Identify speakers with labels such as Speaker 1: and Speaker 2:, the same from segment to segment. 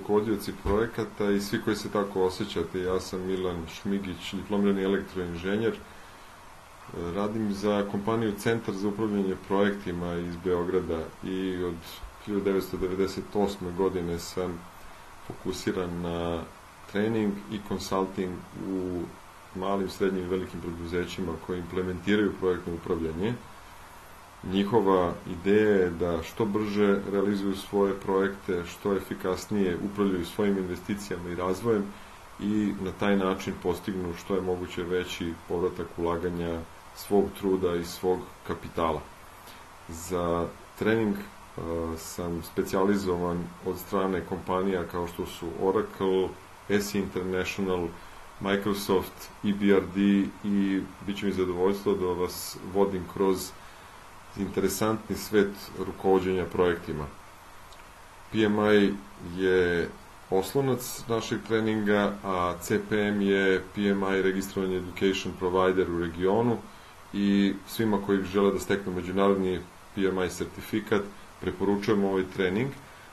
Speaker 1: rukovodioci projekata i svi koji se tako osjećate. Ja sam Milan Šmigić, diplomirani elektroinženjer. Radim za kompaniju Centar za upravljanje projektima iz Beograda i od 1998. godine sam fokusiran na trening i konsulting u malim, srednjim i velikim preduzećima koji implementiraju projektno upravljanje. Njihova ideja je da što brže realizuju svoje projekte, što efikasnije upravljaju svojim investicijama i razvojem i na taj način postignu što je moguće veći povratak ulaganja svog truda i svog kapitala. Za trening sam specijalizovan od strane kompanija kao što su Oracle, SE International, Microsoft, EBRD i bit će mi zadovoljstvo da vas vodim kroz interesantni svet rukovođenja projektima. PMI je oslonac našeg treninga, a CPM je PMI Registrovani Education Provider u regionu i svima koji žele da steknu međunarodni PMI sertifikat preporučujemo ovaj trening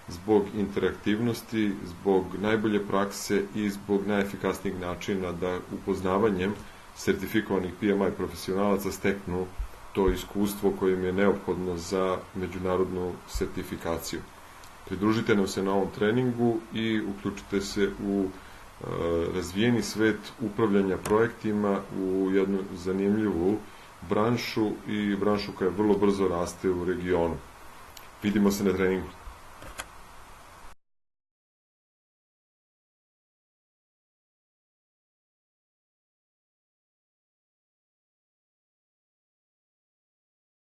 Speaker 1: zbog interaktivnosti, zbog najbolje prakse i zbog najefikasnijeg načina da upoznavanjem sertifikovanih PMI profesionalaca steknu to iskustvo koje im je neophodno za međunarodnu sertifikaciju. Pridružite nam se na ovom treningu i uključite se u razvijeni svet upravljanja projektima u jednu zanimljivu branšu i branšu koja vrlo brzo raste u regionu. Vidimo se na treningu.